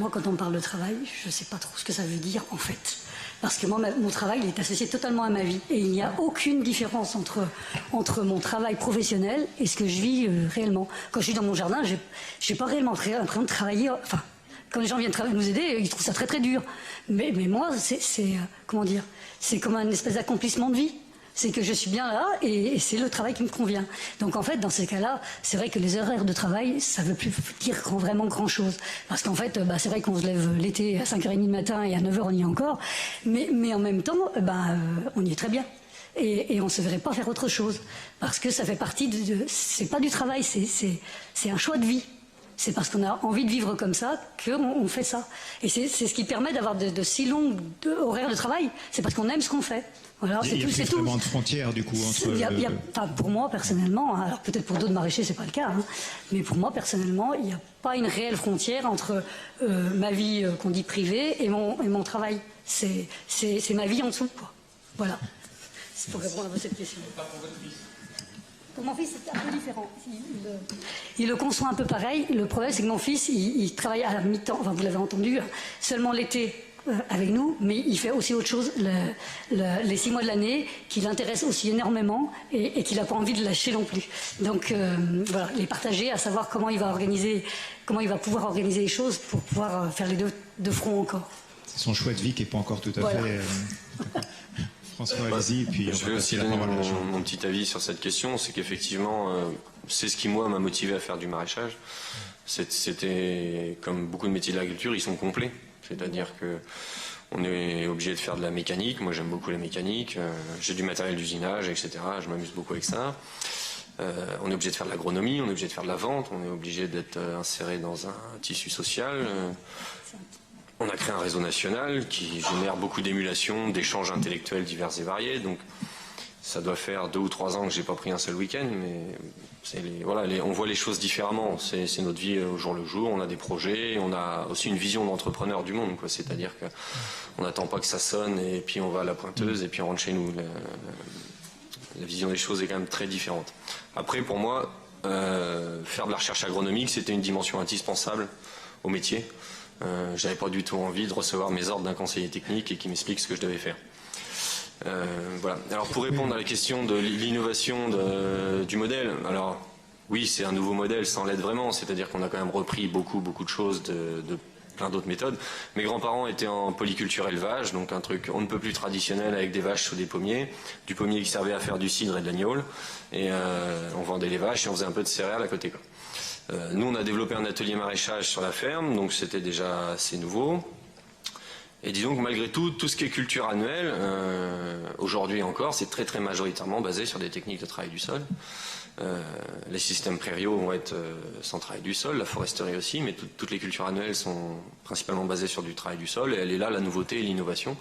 moi, quand on me parle de travail, je ne sais pas trop ce que ça veut dire, en fait. Parce que moi, mon travail, il est associé totalement à ma vie. Et il n'y a aucune différence entre mon travail professionnel et ce que je vis réellement. Quand je suis dans mon jardin, je n'ai pas réellement l'impression de travailler. Enfin, quand les gens viennent nous aider, ils trouvent ça très très dur. Mais moi, comment dire, c'est comme un espèce d'accomplissement de vie. C'est que je suis bien là et c'est le travail qui me convient. Donc en fait, dans ces cas-là, c'est vrai que les horaires de travail, ça ne veut plus dire vraiment grand-chose. Parce qu'en fait, c'est vrai qu'on se lève l'été à 5h30 du matin et à 9h on y est encore. Mais en même temps, on y est très bien. Et on ne se verrait pas faire autre chose. Parce que ça fait partie c'est pas du travail, c'est un choix de vie. C'est parce qu'on a envie de vivre comme ça qu'on fait ça. Et c'est ce qui permet d'avoir de si longs horaires de travail. C'est parce qu'on aime ce qu'on fait. Voilà, il y a plus vraiment de frontières du coup entre... pour moi personnellement, alors peut-être pour d'autres maraîchers c'est pas le cas, hein, mais pour moi personnellement il n'y a pas une réelle frontière entre ma vie qu'on dit privée et mon travail. C'est ma vie en dessous, quoi. Voilà. C'est pour répondre à cette question. Pour mon fils, c'est un peu différent. Il le conçoit un peu pareil. Le problème, c'est que mon fils, il travaille à mi-temps, enfin, vous l'avez entendu, seulement l'été avec nous, mais il fait aussi autre chose les 6 mois de l'année qui l'intéresse aussi énormément et qu'il n'a pas envie de lâcher non plus. Donc, voilà, les partager, à savoir comment il va pouvoir organiser les choses pour pouvoir faire les deux de front encore. C'est son choix de vie qui n'est pas encore tout à fait... François, allez-y, puis je vais aussi donner mon petit avis sur cette question, c'est qu'effectivement, c'est ce qui, moi, m'a motivé à faire du maraîchage. C'était, comme beaucoup de métiers de l'agriculture, ils sont complets. C'est-à-dire que on est obligé de faire de la mécanique. Moi, j'aime beaucoup la mécanique. J'ai du matériel d'usinage, etc. Je m'amuse beaucoup avec ça. On est obligé de faire de l'agronomie, on est obligé de faire de la vente, on est obligé d'être inséré dans un tissu social. On a créé un réseau national qui génère beaucoup d'émulation, d'échanges intellectuels divers et variés. Donc, ça doit faire 2 ou 3 ans que j'ai pas pris un seul week-end, mais on voit les choses différemment. C'est notre vie au jour le jour. On a des projets, on a aussi une vision d'entrepreneur du monde, quoi. C'est-à-dire que on n'attend pas que ça sonne et puis on va à la pointeuse et puis on rentre chez nous. La vision des choses est quand même très différente. Après, pour moi, faire de la recherche agronomique, c'était une dimension indispensable au métier. J'avais pas du tout envie de recevoir mes ordres d'un conseiller technique et qui m'explique ce que je devais faire. Voilà. Alors pour répondre à la question de l'innovation du modèle, alors oui, c'est un nouveau modèle sans l'aide vraiment, c'est-à-dire qu'on a quand même repris beaucoup de choses de plein d'autres méthodes. Mes grands-parents étaient en polyculture élevage, donc un truc on ne peut plus traditionnel avec des vaches sous des pommiers, du pommier qui servait à faire du cidre et de l'agneau, et on vendait les vaches et on faisait un peu de céréales à côté, quoi. Nous, on a développé un atelier maraîchage sur la ferme, donc c'était déjà assez nouveau. Et disons que malgré tout ce qui est culture annuelle, aujourd'hui encore, c'est très majoritairement basé sur des techniques de travail du sol. Les systèmes prairiaux vont être sans travail du sol, la foresterie aussi, mais toutes les cultures annuelles sont principalement basées sur du travail du sol, et elle est là la nouveauté et l'innovation,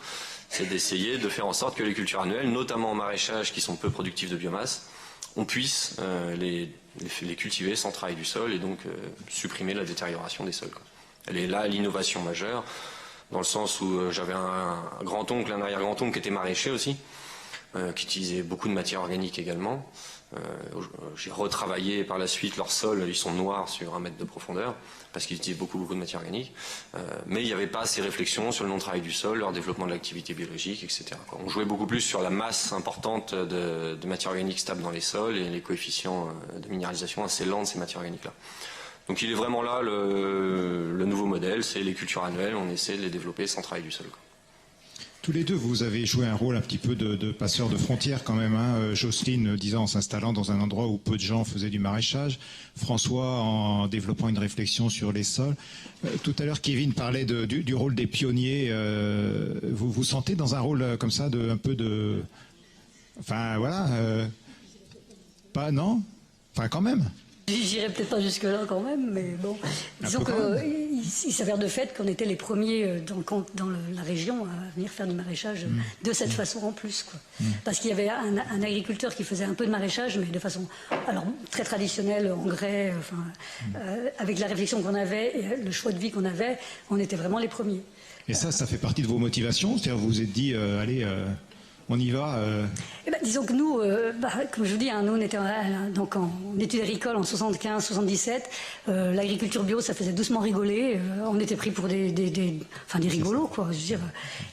c'est d'essayer de faire en sorte que les cultures annuelles, notamment en maraîchage qui sont peu productifs de biomasse, on puisse les cultiver sans travail du sol et donc supprimer la détérioration des sols, quoi. Elle est là l'innovation majeure, dans le sens où j'avais un grand-oncle, un arrière-grand-oncle qui était maraîcher aussi, qui utilisait beaucoup de matière organique également. J'ai retravaillé par la suite leurs sols, ils sont noirs sur 1 mètre de profondeur, parce qu'ils utilisent beaucoup de matière organique, mais il n'y avait pas ces réflexions sur le non-travail du sol, leur développement de l'activité biologique, etc., quoi. On jouait beaucoup plus sur la masse importante de matière organique stable dans les sols et les coefficients de minéralisation assez lents de ces matières organiques-là. Donc il est vraiment là le nouveau modèle, c'est les cultures annuelles, on essaie de les développer sans travail du sol, quoi. Tous les deux, vous avez joué un rôle un petit peu de passeur de frontières quand même, hein. Jocelyne, disant en s'installant dans un endroit où peu de gens faisaient du maraîchage. François, en développant une réflexion sur les sols. Tout à l'heure, Kevin parlait du rôle des pionniers. Vous vous sentez dans un rôle comme ça, un peu de... Enfin, voilà. Pas, non? Enfin, quand même. J'irai peut-être pas jusque-là quand même, mais bon. Disons qu'il s'avère de fait qu'on était les premiers dans la région à venir faire du maraîchage de cette façon en plus, quoi. Parce qu'il y avait un agriculteur qui faisait un peu de maraîchage, mais de façon très traditionnelle, engrais, avec la réflexion qu'on avait et le choix de vie qu'on avait, on était vraiment les premiers. Et ça fait partie de vos motivations? C'est-à-dire vous vous êtes dit, allez, On y va. Eh ben, disons que nous, comme je vous dis, hein, nous on était donc en études agricoles en 75-77. L'agriculture bio, ça faisait doucement rigoler. On était pris pour des rigolos, quoi. Je veux dire.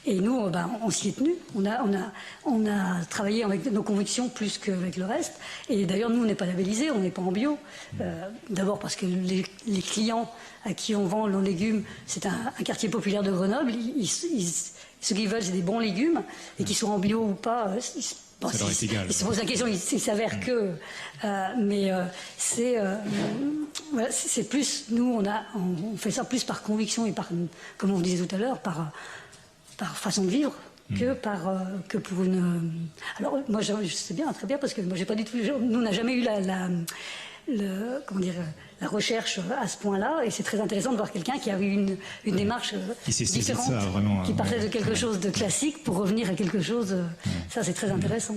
Et nous, on s'y est tenu. On a travaillé avec nos convictions plus qu'avec le reste. Et d'ailleurs, nous, on n'est pas labellisés, on n'est pas en bio. D'abord parce que les clients à qui on vend nos légumes, c'est un quartier populaire de Grenoble. Ce qu'ils veulent, c'est des bons légumes, et qu'ils soient en bio ou pas, ça leur est égal. Ils se posent la question, il s'avère que... voilà, c'est plus... Nous, on fait ça plus par conviction et par, comme on vous disait tout à l'heure, par façon de vivre, que pour une... Alors, moi, je sais bien, très bien, parce que moi, j'ai pas du tout... Nous, on n'a jamais eu la recherche à ce point-là, et c'est très intéressant de voir quelqu'un qui a eu une démarche différente, ça, vraiment, qui partait de quelque chose de classique pour revenir à quelque chose, ça c'est très intéressant.